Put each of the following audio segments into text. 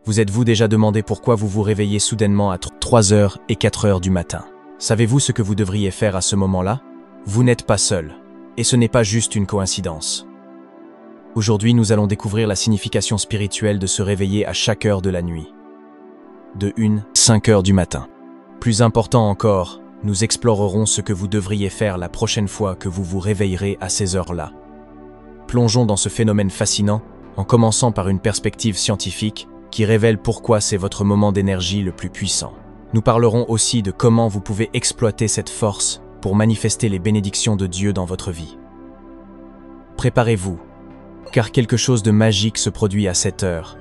Vous êtes-vous déjà demandé pourquoi vous vous réveillez soudainement à 3h et 4h du matin? Savez-vous ce que vous devriez faire à ce moment-là? Vous n'êtes pas seul. Et ce n'est pas juste une coïncidence. Aujourd'hui, nous allons découvrir la signification spirituelle de se réveiller à chaque heure de la nuit. De 5h du matin. Plus important encore, nous explorerons ce que vous devriez faire la prochaine fois que vous vous réveillerez à ces heures-là. Plongeons dans ce phénomène fascinant en commençant par une perspective scientifique qui révèle pourquoi c'est votre moment d'énergie le plus puissant. Nous parlerons aussi de comment vous pouvez exploiter cette force pour manifester les bénédictions de Dieu dans votre vie. Préparez-vous, car quelque chose de magique se produit à cette heure,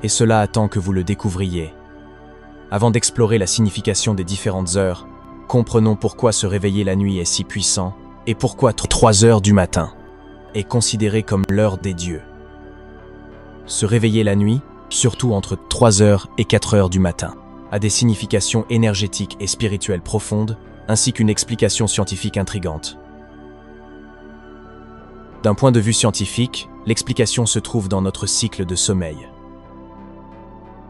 et cela attend que vous le découvriez. Avant d'explorer la signification des différentes heures, comprenons pourquoi se réveiller la nuit est si puissant et pourquoi 3 heures du matin est considéré comme l'heure des dieux. Se réveiller la nuit, surtout entre 3h et 4h du matin, a des significations énergétiques et spirituelles profondes, ainsi qu'une explication scientifique intrigante. D'un point de vue scientifique, l'explication se trouve dans notre cycle de sommeil.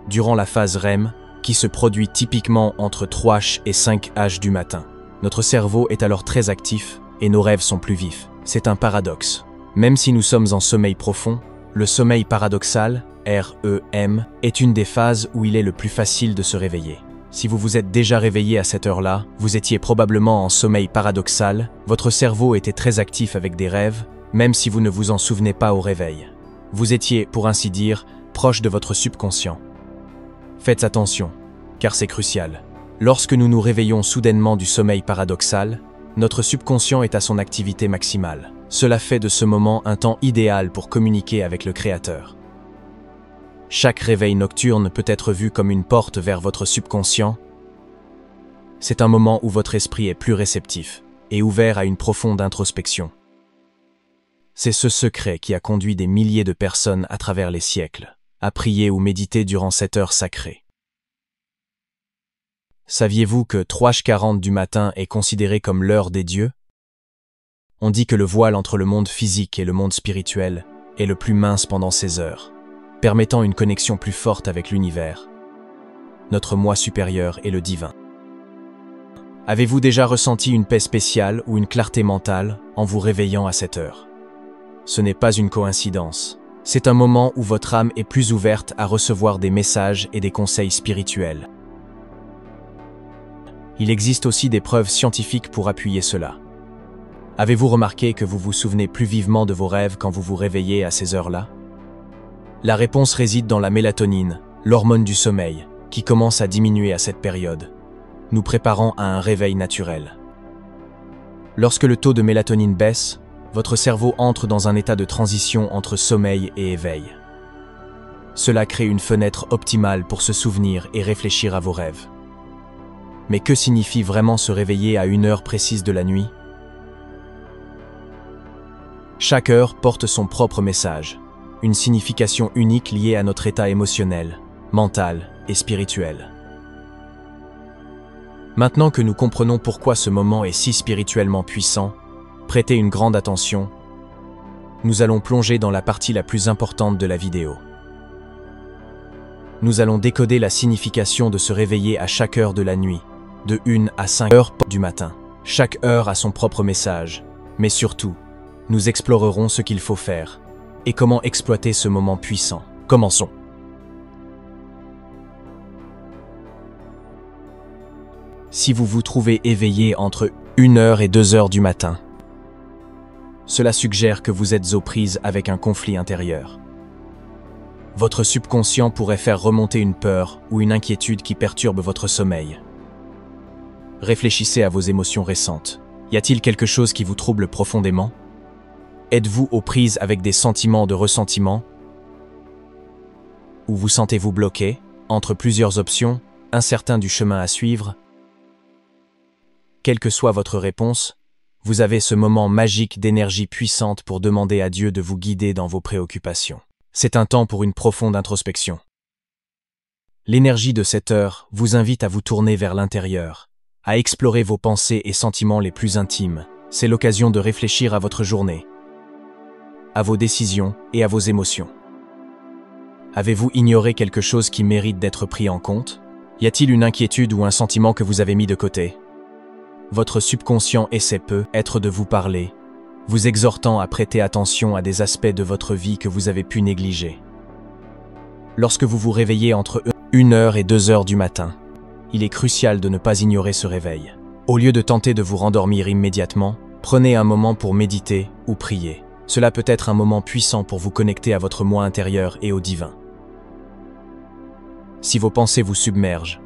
Durant la phase REM, qui se produit typiquement entre 3h et 5h du matin, notre cerveau est alors très actif et nos rêves sont plus vifs. C'est un paradoxe. Même si nous sommes en sommeil profond, le sommeil paradoxal, REM, est une des phases où il est le plus facile de se réveiller. Si vous vous êtes déjà réveillé à cette heure-là, vous étiez probablement en sommeil paradoxal, votre cerveau était très actif avec des rêves, même si vous ne vous en souvenez pas au réveil. Vous étiez, pour ainsi dire, proche de votre subconscient. Faites attention, car c'est crucial. Lorsque nous nous réveillons soudainement du sommeil paradoxal, notre subconscient est à son activité maximale. Cela fait de ce moment un temps idéal pour communiquer avec le Créateur. Chaque réveil nocturne peut être vu comme une porte vers votre subconscient. C'est un moment où votre esprit est plus réceptif et ouvert à une profonde introspection. C'est ce secret qui a conduit des milliers de personnes à travers les siècles à prier ou méditer durant cette heure sacrée. Saviez-vous que 3h40 du matin est considéré comme l'heure des dieux? On dit que le voile entre le monde physique et le monde spirituel est le plus mince pendant ces heures, permettant une connexion plus forte avec l'univers, notre moi supérieur et le divin. Avez-vous déjà ressenti une paix spéciale ou une clarté mentale en vous réveillant à cette heure? Ce n'est pas une coïncidence. C'est un moment où votre âme est plus ouverte à recevoir des messages et des conseils spirituels. Il existe aussi des preuves scientifiques pour appuyer cela. Avez-vous remarqué que vous vous souvenez plus vivement de vos rêves quand vous vous réveillez à ces heures-là? La réponse réside dans la mélatonine, l'hormone du sommeil, qui commence à diminuer à cette période, nous préparant à un réveil naturel. Lorsque le taux de mélatonine baisse, votre cerveau entre dans un état de transition entre sommeil et éveil. Cela crée une fenêtre optimale pour se souvenir et réfléchir à vos rêves. Mais que signifie vraiment se réveiller à une heure précise de la nuit? Chaque heure porte son propre message, une signification unique liée à notre état émotionnel, mental et spirituel. Maintenant que nous comprenons pourquoi ce moment est si spirituellement puissant, prêtez une grande attention. Nous allons plonger dans la partie la plus importante de la vidéo. Nous allons décoder la signification de se réveiller à chaque heure de la nuit, de 1 à 5h du matin. Chaque heure a son propre message, mais surtout, nous explorerons ce qu'il faut faire et comment exploiter ce moment puissant. Commençons. Si vous vous trouvez éveillé entre 1h et 2h du matin, cela suggère que vous êtes aux prises avec un conflit intérieur. Votre subconscient pourrait faire remonter une peur ou une inquiétude qui perturbe votre sommeil. Réfléchissez à vos émotions récentes. Y a-t-il quelque chose qui vous trouble profondément? Êtes-vous aux prises avec des sentiments de ressentiment? Ou vous sentez-vous bloqué, entre plusieurs options, incertain du chemin à suivre? Quelle que soit votre réponse, vous avez ce moment magique d'énergie puissante pour demander à Dieu de vous guider dans vos préoccupations. C'est un temps pour une profonde introspection. L'énergie de cette heure vous invite à vous tourner vers l'intérieur, à explorer vos pensées et sentiments les plus intimes. C'est l'occasion de réfléchir à votre journée, à vos décisions et à vos émotions. Avez-vous ignoré quelque chose qui mérite d'être pris en compte? Y a-t-il une inquiétude ou un sentiment que vous avez mis de côté? Votre subconscient essaie peut-être de vous parler, vous exhortant à prêter attention à des aspects de votre vie que vous avez pu négliger. Lorsque vous vous réveillez entre 1h et 2h du matin, il est crucial de ne pas ignorer ce réveil. Au lieu de tenter de vous rendormir immédiatement, prenez un moment pour méditer ou prier. Cela peut être un moment puissant pour vous connecter à votre moi intérieur et au divin. Si vos pensées vous submergent,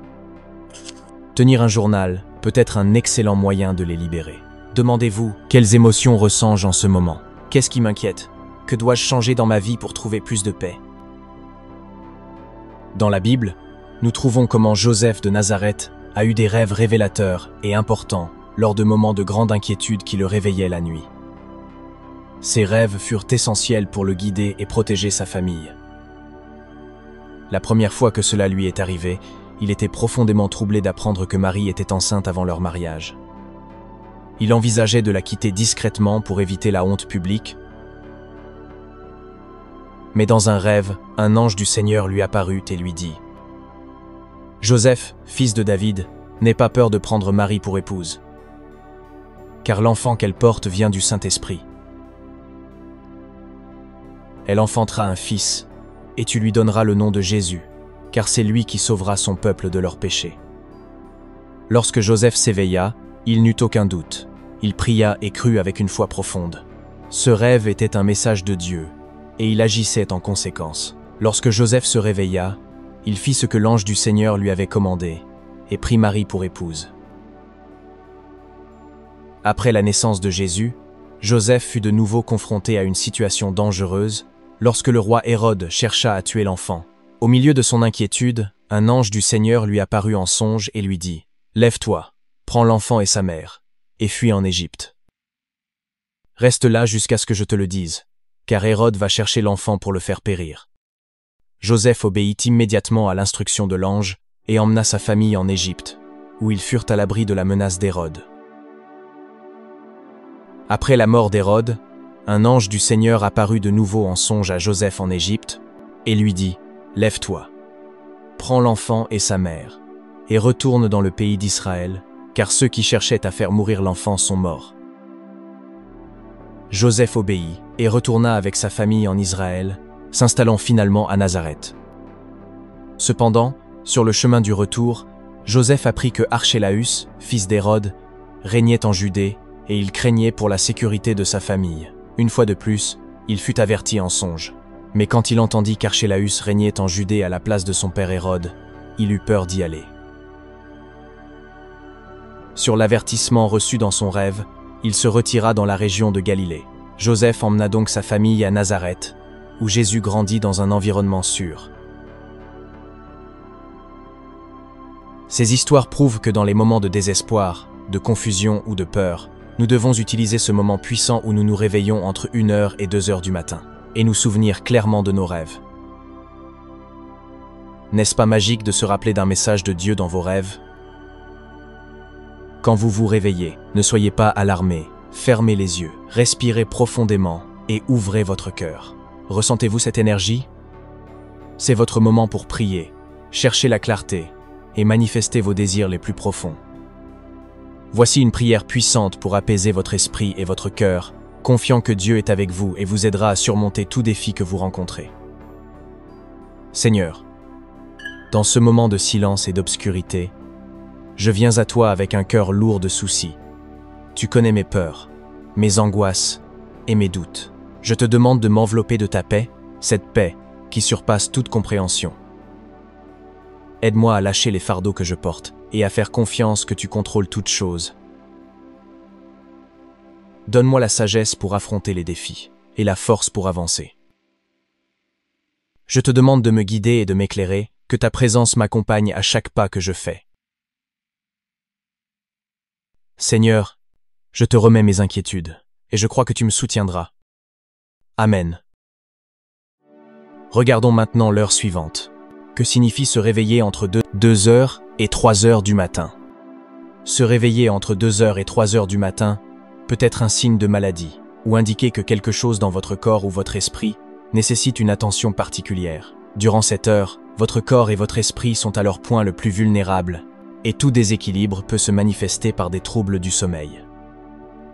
tenir un journal peut être un excellent moyen de les libérer. Demandez-vous, quelles émotions ressens-je en ce moment? Qu'est-ce qui m'inquiète? Que dois-je changer dans ma vie pour trouver plus de paix? Dans la Bible, nous trouvons comment Joseph de Nazareth a eu des rêves révélateurs et importants lors de moments de grande inquiétude qui le réveillaient la nuit. Ces rêves furent essentiels pour le guider et protéger sa famille. La première fois que cela lui est arrivé, il était profondément troublé d'apprendre que Marie était enceinte avant leur mariage. Il envisageait de la quitter discrètement pour éviter la honte publique. Mais dans un rêve, un ange du Seigneur lui apparut et lui dit: « Joseph, fils de David, n'aie pas peur de prendre Marie pour épouse, car l'enfant qu'elle porte vient du Saint-Esprit. Elle enfantera un fils, et tu lui donneras le nom de Jésus, car c'est lui qui sauvera son peuple de leurs péchés. » Lorsque Joseph s'éveilla, il n'eut aucun doute. Il pria et crut avec une foi profonde. Ce rêve était un message de Dieu, et il agissait en conséquence. Lorsque Joseph se réveilla, il fit ce que l'ange du Seigneur lui avait commandé, et prit Marie pour épouse. Après la naissance de Jésus, Joseph fut de nouveau confronté à une situation dangereuse lorsque le roi Hérode chercha à tuer l'enfant. Au milieu de son inquiétude, un ange du Seigneur lui apparut en songe et lui dit: « Lève-toi, prends l'enfant et sa mère, et fuis en Égypte. Reste là jusqu'à ce que je te le dise, car Hérode va chercher l'enfant pour le faire périr. » Joseph obéit immédiatement à l'instruction de l'ange et emmena sa famille en Égypte, où ils furent à l'abri de la menace d'Hérode. Après la mort d'Hérode, un ange du Seigneur apparut de nouveau en songe à Joseph en Égypte et lui dit: « Lève-toi, prends l'enfant et sa mère, et retourne dans le pays d'Israël, car ceux qui cherchaient à faire mourir l'enfant sont morts. » Joseph obéit et retourna avec sa famille en Israël, s'installant finalement à Nazareth. Cependant, sur le chemin du retour, Joseph apprit que Archélaüs, fils d'Hérode, régnait en Judée et il craignait pour la sécurité de sa famille. Une fois de plus, il fut averti en songe. Mais quand il entendit qu'Archélaüs régnait en Judée à la place de son père Hérode, il eut peur d'y aller. Sur l'avertissement reçu dans son rêve, il se retira dans la région de Galilée. Joseph emmena donc sa famille à Nazareth, où Jésus grandit dans un environnement sûr. Ces histoires prouvent que dans les moments de désespoir, de confusion ou de peur, nous devons utiliser ce moment puissant où nous nous réveillons entre 1h et 2h du matin, et nous souvenir clairement de nos rêves. N'est-ce pas magique de se rappeler d'un message de Dieu dans vos rêves? Quand vous vous réveillez, ne soyez pas alarmés, fermez les yeux, respirez profondément et ouvrez votre cœur. Ressentez-vous cette énergie? C'est votre moment pour prier, chercher la clarté et manifester vos désirs les plus profonds. Voici une prière puissante pour apaiser votre esprit et votre cœur, confiant que Dieu est avec vous et vous aidera à surmonter tout défi que vous rencontrez. Seigneur, dans ce moment de silence et d'obscurité, je viens à toi avec un cœur lourd de soucis. Tu connais mes peurs, mes angoisses et mes doutes. Je te demande de m'envelopper de ta paix, cette paix qui surpasse toute compréhension. Aide-moi à lâcher les fardeaux que je porte et à faire confiance que tu contrôles toutes choses. Donne-moi la sagesse pour affronter les défis et la force pour avancer. Je te demande de me guider et de m'éclairer, que ta présence m'accompagne à chaque pas que je fais. Seigneur, je te remets mes inquiétudes, et je crois que tu me soutiendras. Amen. Regardons maintenant l'heure suivante. Que signifie se réveiller entre 2h et 3h du matin? Se réveiller entre 2h et 3h du matin peut être un signe de maladie, ou indiquer que quelque chose dans votre corps ou votre esprit nécessite une attention particulière. Durant cette heure, votre corps et votre esprit sont à leur point le plus vulnérable, et tout déséquilibre peut se manifester par des troubles du sommeil.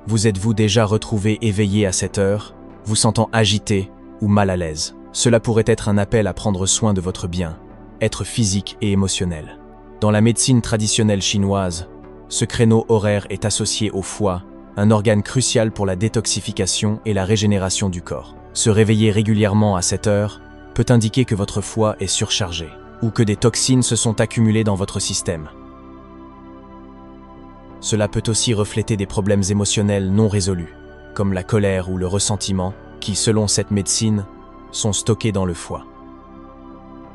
Vous êtes-vous déjà retrouvé éveillé à cette heure, vous sentant agité ou mal à l'aise? Cela pourrait être un appel à prendre soin de votre bien-être physique et émotionnel. Dans la médecine traditionnelle chinoise, ce créneau horaire est associé au foie, un organe crucial pour la détoxification et la régénération du corps. Se réveiller régulièrement à cette heure peut indiquer que votre foie est surchargé ou que des toxines se sont accumulées dans votre système. Cela peut aussi refléter des problèmes émotionnels non résolus, comme la colère ou le ressentiment, qui, selon cette médecine, sont stockés dans le foie.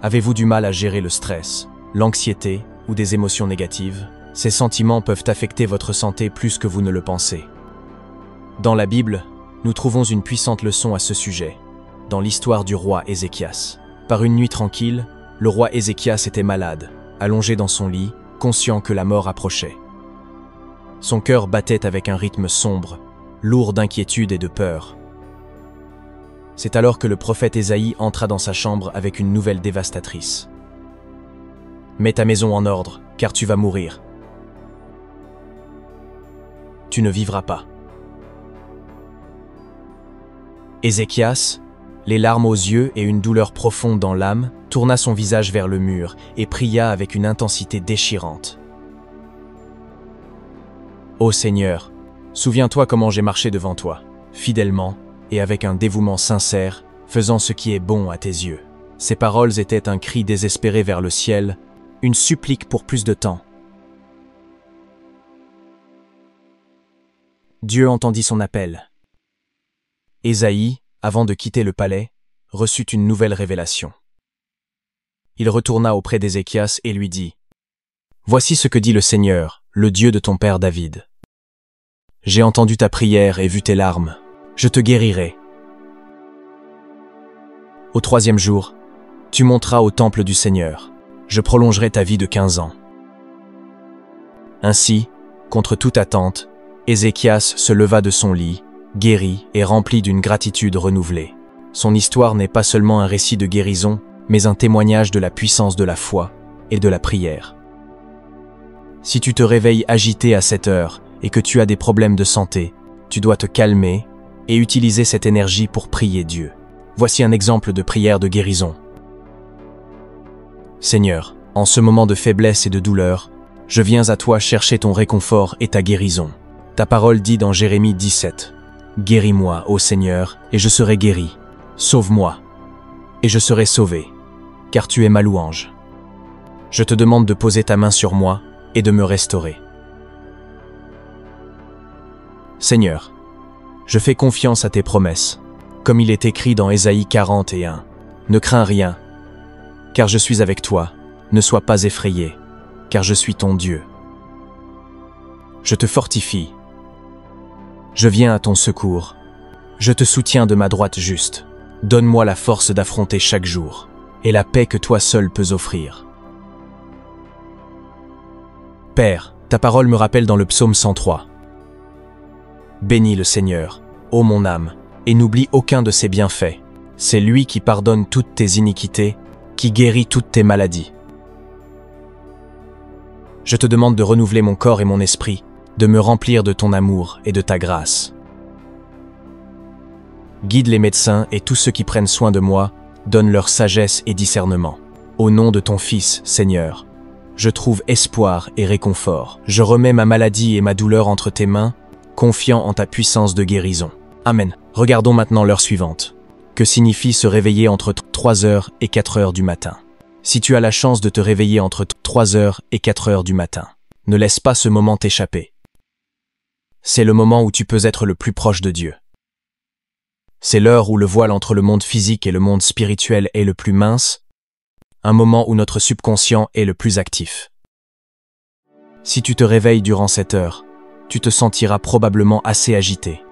Avez-vous du mal à gérer le stress, l'anxiété ou des émotions négatives? Ces sentiments peuvent affecter votre santé plus que vous ne le pensez. Dans la Bible, nous trouvons une puissante leçon à ce sujet, dans l'histoire du roi Ézéchias. Par une nuit tranquille, le roi Ézéchias était malade, allongé dans son lit, conscient que la mort approchait. Son cœur battait avec un rythme sombre, lourd d'inquiétude et de peur. C'est alors que le prophète Ésaïe entra dans sa chambre avec une nouvelle dévastatrice. « Mets ta maison en ordre, car tu vas mourir. Tu ne vivras pas. » Ézéchias, les larmes aux yeux et une douleur profonde dans l'âme, tourna son visage vers le mur et pria avec une intensité déchirante. « Ô Seigneur, souviens-toi comment j'ai marché devant toi, fidèlement et avec un dévouement sincère, faisant ce qui est bon à tes yeux. » Ces paroles étaient un cri désespéré vers le ciel, une supplique pour plus de temps. Dieu entendit son appel. Ésaïe, avant de quitter le palais, reçut une nouvelle révélation. Il retourna auprès d'Ézéchias et lui dit : « Voici ce que dit le Seigneur, le Dieu de ton père David. J'ai entendu ta prière et vu tes larmes. Je te guérirai. Au 3e jour, tu monteras au temple du Seigneur. Je prolongerai ta vie de 15 ans. » Ainsi, contre toute attente, Ézéchias se leva de son lit, guéri et rempli d'une gratitude renouvelée. Son histoire n'est pas seulement un récit de guérison, mais un témoignage de la puissance de la foi et de la prière. Si tu te réveilles agité à cette heure et que tu as des problèmes de santé, tu dois te calmer et utiliser cette énergie pour prier Dieu. Voici un exemple de prière de guérison. Seigneur, en ce moment de faiblesse et de douleur, je viens à toi chercher ton réconfort et ta guérison. Ta parole dit dans Jérémie 17, « Guéris-moi, ô Seigneur, et je serai guéri. Sauve-moi, et je serai sauvé, car tu es ma louange. Je te demande de poser ta main sur moi et de me restaurer. » Seigneur, je fais confiance à tes promesses, comme il est écrit dans Ésaïe 41. « Ne crains rien, car je suis avec toi. Ne sois pas effrayé, car je suis ton Dieu. Je te fortifie. Je viens à ton secours. Je te soutiens de ma droite juste. Donne-moi la force d'affronter chaque jour, et la paix que toi seul peux offrir. » Père, ta parole me rappelle dans le psaume 103. « Bénis le Seigneur, ô mon âme, et n'oublie aucun de ses bienfaits. C'est lui qui pardonne toutes tes iniquités, qui guérit toutes tes maladies. » Je te demande de renouveler mon corps et mon esprit, de me remplir de ton amour et de ta grâce. Guide les médecins et tous ceux qui prennent soin de moi, donne leur sagesse et discernement. Au nom de ton Fils, Seigneur, je trouve espoir et réconfort. Je remets ma maladie et ma douleur entre tes mains, confiant en ta puissance de guérison. Amen. Regardons maintenant l'heure suivante. Que signifie se réveiller entre 3h et 4h du matin? Si tu as la chance de te réveiller entre 3h et 4h du matin, ne laisse pas ce moment t'échapper. C'est le moment où tu peux être le plus proche de Dieu. C'est l'heure où le voile entre le monde physique et le monde spirituel est le plus mince, un moment où notre subconscient est le plus actif. Si tu te réveilles durant cette heure, tu te sentiras probablement assez agité.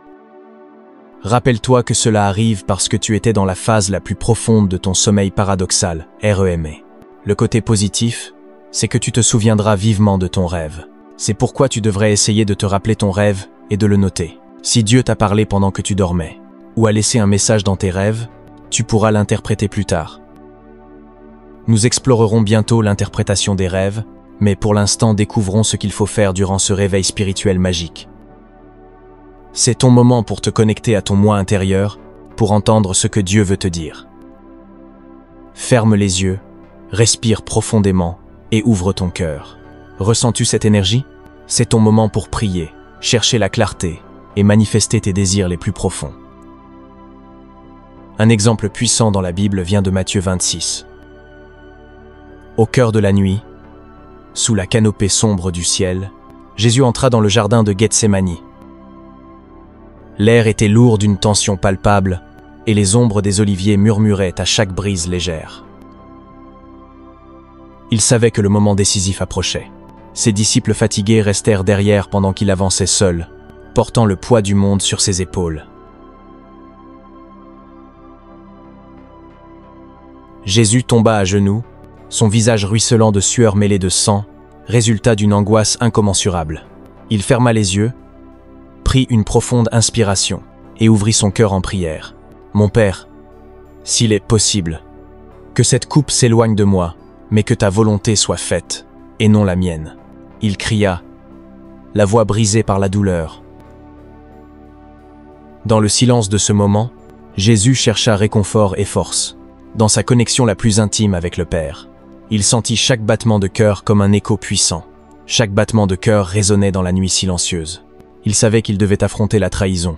Rappelle-toi que cela arrive parce que tu étais dans la phase la plus profonde de ton sommeil paradoxal, REM. Le côté positif, c'est que tu te souviendras vivement de ton rêve. C'est pourquoi tu devrais essayer de te rappeler ton rêve et de le noter. Si Dieu t'a parlé pendant que tu dormais, ou a laissé un message dans tes rêves, tu pourras l'interpréter plus tard. Nous explorerons bientôt l'interprétation des rêves, mais pour l'instant découvrons ce qu'il faut faire durant ce réveil spirituel magique. C'est ton moment pour te connecter à ton moi intérieur, pour entendre ce que Dieu veut te dire. Ferme les yeux, respire profondément et ouvre ton cœur. Ressens-tu cette énergie? C'est ton moment pour prier, chercher la clarté et manifester tes désirs les plus profonds. Un exemple puissant dans la Bible vient de Matthieu 26. Au cœur de la nuit, sous la canopée sombre du ciel, Jésus entra dans le jardin de Gethsémani. L'air était lourd d'une tension palpable, et les ombres des oliviers murmuraient à chaque brise légère. Il savait que le moment décisif approchait. Ses disciples fatigués restèrent derrière pendant qu'il avançait seul, portant le poids du monde sur ses épaules. Jésus tomba à genoux, son visage ruisselant de sueur mêlée de sang, résultat d'une angoisse incommensurable. Il ferma les yeux, prit une profonde inspiration et ouvrit son cœur en prière. « Mon Père, s'il est possible, que cette coupe s'éloigne de moi, mais que ta volonté soit faite, et non la mienne. » Il cria, la voix brisée par la douleur. Dans le silence de ce moment, Jésus chercha réconfort et force, dans sa connexion la plus intime avec le Père. Il sentit chaque battement de cœur comme un écho puissant. Chaque battement de cœur résonnait dans la nuit silencieuse. Il savait qu'il devait affronter la trahison,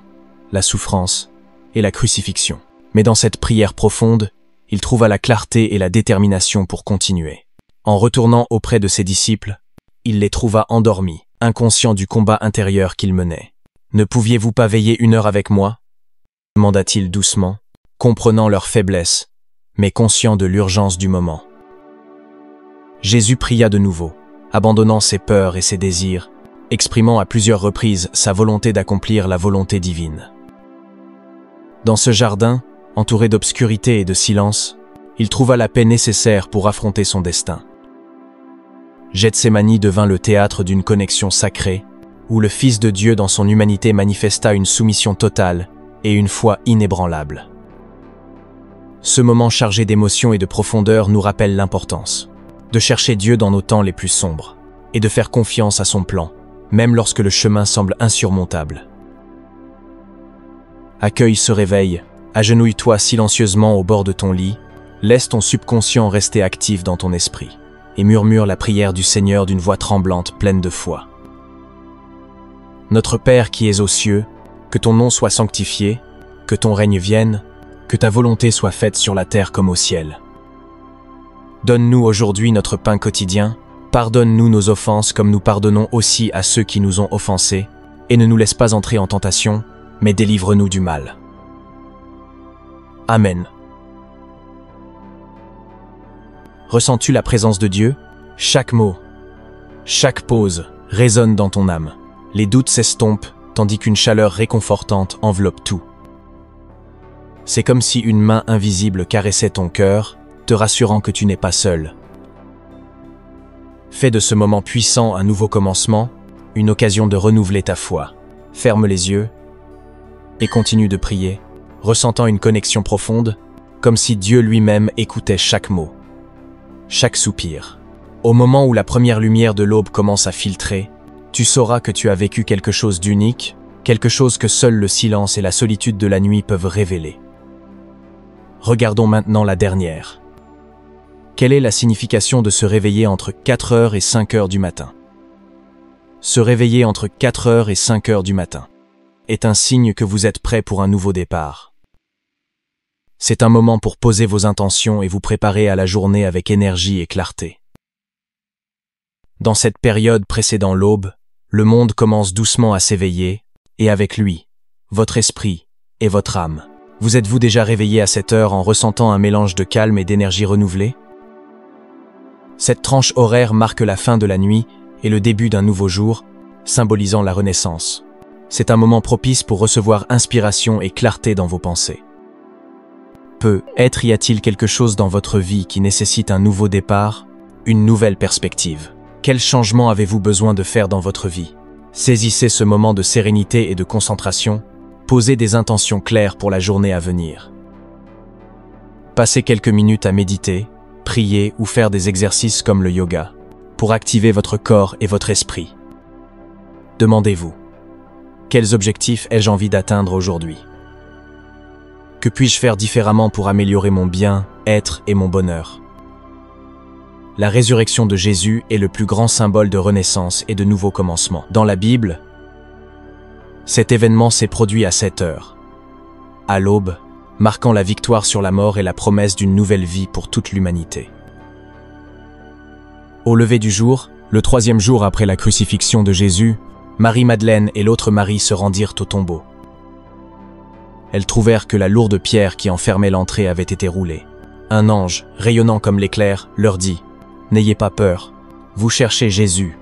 la souffrance et la crucifixion. Mais dans cette prière profonde, il trouva la clarté et la détermination pour continuer. En retournant auprès de ses disciples, il les trouva endormis, inconscients du combat intérieur qu'ils menaient. « Ne pouviez-vous pas veiller 1 heure avec moi » demanda-t-il doucement, comprenant leur faiblesse, mais conscient de l'urgence du moment. Jésus pria de nouveau, abandonnant ses peurs et ses désirs, exprimant à plusieurs reprises sa volonté d'accomplir la volonté divine. Dans ce jardin, entouré d'obscurité et de silence, il trouva la paix nécessaire pour affronter son destin. Gethsémani devint le théâtre d'une connexion sacrée, où le Fils de Dieu dans son humanité manifesta une soumission totale et une foi inébranlable. Ce moment chargé d'émotion et de profondeur nous rappelle l'importance de chercher Dieu dans nos temps les plus sombres et de faire confiance à son plan, même lorsque le chemin semble insurmontable. Accueille ce réveil, agenouille-toi silencieusement au bord de ton lit, laisse ton subconscient rester actif dans ton esprit et murmure la prière du Seigneur d'une voix tremblante pleine de foi. Notre Père qui es aux cieux, que ton nom soit sanctifié, que ton règne vienne, que ta volonté soit faite sur la terre comme au ciel. Donne-nous aujourd'hui notre pain quotidien, pardonne-nous nos offenses comme nous pardonnons aussi à ceux qui nous ont offensés, et ne nous laisse pas entrer en tentation, mais délivre-nous du mal. Amen. Ressens-tu la présence de Dieu? Chaque mot, chaque pause résonne dans ton âme. Les doutes s'estompent, tandis qu'une chaleur réconfortante enveloppe tout. C'est comme si une main invisible caressait ton cœur, te rassurant que tu n'es pas seul. Fais de ce moment puissant un nouveau commencement, une occasion de renouveler ta foi. Ferme les yeux et continue de prier, ressentant une connexion profonde, comme si Dieu lui-même écoutait chaque mot, chaque soupir. Au moment où la première lumière de l'aube commence à filtrer, tu sauras que tu as vécu quelque chose d'unique, quelque chose que seul le silence et la solitude de la nuit peuvent révéler. Regardons maintenant la dernière. Quelle est la signification de se réveiller entre 4 heures et 5 heures du matin? Se réveiller entre 4 heures et 5 heures du matin est un signe que vous êtes prêt pour un nouveau départ. C'est un moment pour poser vos intentions et vous préparer à la journée avec énergie et clarté. Dans cette période précédant l'aube, le monde commence doucement à s'éveiller, et avec lui, votre esprit et votre âme. Vous êtes-vous déjà réveillé à cette heure en ressentant un mélange de calme et d'énergie renouvelée? Cette tranche horaire marque la fin de la nuit et le début d'un nouveau jour, symbolisant la renaissance. C'est un moment propice pour recevoir inspiration et clarté dans vos pensées. Peut-être y a-t-il quelque chose dans votre vie qui nécessite un nouveau départ, une nouvelle perspective. Quel changement avez-vous besoin de faire dans votre vie? Saisissez ce moment de sérénité et de concentration, posez des intentions claires pour la journée à venir. Passez quelques minutes à méditer, prier ou faire des exercices comme le yoga, pour activer votre corps et votre esprit. Demandez-vous, quels objectifs ai-je envie d'atteindre aujourd'hui? Que puis-je faire différemment pour améliorer mon bien-être et mon bonheur? La résurrection de Jésus est le plus grand symbole de renaissance et de nouveau commencement. Dans la Bible, cet événement s'est produit à 7 heures, à l'aube, marquant la victoire sur la mort et la promesse d'une nouvelle vie pour toute l'humanité. Au lever du jour, le 3e jour après la crucifixion de Jésus, Marie-Madeleine et l'autre Marie se rendirent au tombeau. Elles trouvèrent que la lourde pierre qui enfermait l'entrée avait été roulée. Un ange, rayonnant comme l'éclair, leur dit « N'ayez pas peur, vous cherchez Jésus,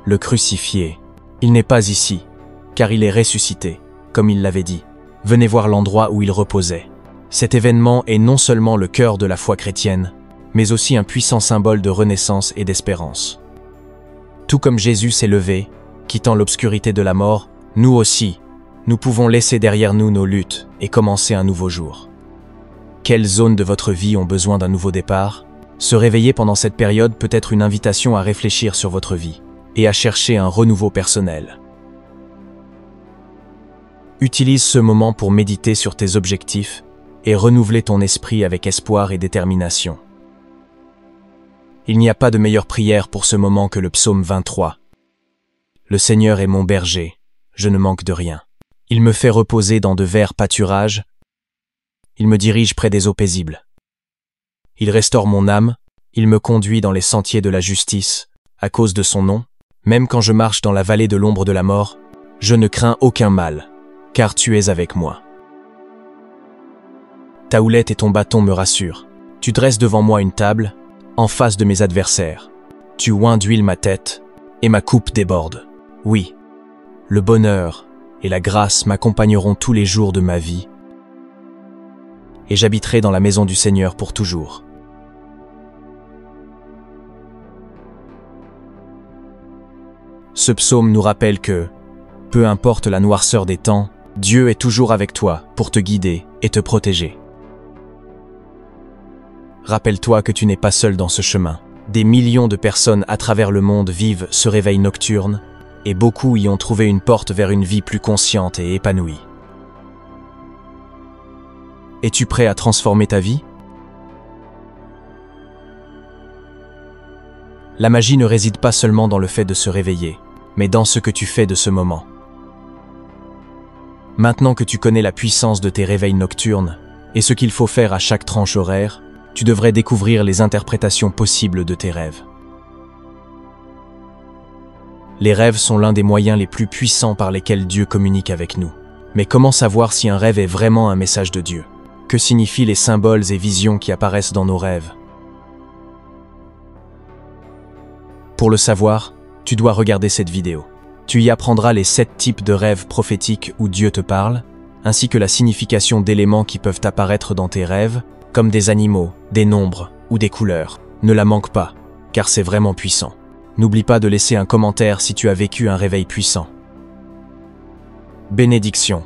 le crucifié. Il n'est pas ici, car il est ressuscité, comme il l'avait dit. Venez voir l'endroit où il reposait. » Cet événement est non seulement le cœur de la foi chrétienne, mais aussi un puissant symbole de renaissance et d'espérance. Tout comme Jésus s'est levé, quittant l'obscurité de la mort, nous aussi, nous pouvons laisser derrière nous nos luttes et commencer un nouveau jour. Quelles zones de votre vie ont besoin d'un nouveau départ? Se réveiller pendant cette période peut être une invitation à réfléchir sur votre vie et à chercher un renouveau personnel. Utilise ce moment pour méditer sur tes objectifs et renouveler ton esprit avec espoir et détermination. Il n'y a pas de meilleure prière pour ce moment que le psaume 23. Le Seigneur est mon berger, je ne manque de rien. Il me fait reposer dans de verts pâturages, il me dirige près des eaux paisibles. Il restaure mon âme, il me conduit dans les sentiers de la justice, à cause de son nom. Même quand je marche dans la vallée de l'ombre de la mort, je ne crains aucun mal, car tu es avec moi. Ta houlette et ton bâton me rassurent. Tu dresses devant moi une table, en face de mes adversaires. Tu oins d'huile ma tête, et ma coupe déborde. Oui, le bonheur et la grâce m'accompagneront tous les jours de ma vie, et j'habiterai dans la maison du Seigneur pour toujours. Ce psaume nous rappelle que, peu importe la noirceur des temps, Dieu est toujours avec toi pour te guider et te protéger. Rappelle-toi que tu n'es pas seul dans ce chemin. Des millions de personnes à travers le monde vivent ce réveil nocturne, et beaucoup y ont trouvé une porte vers une vie plus consciente et épanouie. Es-tu prêt à transformer ta vie? La magie ne réside pas seulement dans le fait de se réveiller, mais dans ce que tu fais de ce moment. Maintenant que tu connais la puissance de tes réveils nocturnes et ce qu'il faut faire à chaque tranche horaire, tu devrais découvrir les interprétations possibles de tes rêves. Les rêves sont l'un des moyens les plus puissants par lesquels Dieu communique avec nous. Mais comment savoir si un rêve est vraiment un message de Dieu? Que signifient les symboles et visions qui apparaissent dans nos rêves? Pour le savoir, tu dois regarder cette vidéo. Tu y apprendras les 7 types de rêves prophétiques où Dieu te parle, ainsi que la signification d'éléments qui peuvent apparaître dans tes rêves, comme des animaux, des nombres ou des couleurs. Ne la manque pas, car c'est vraiment puissant. N'oublie pas de laisser un commentaire si tu as vécu un réveil puissant. Bénédiction.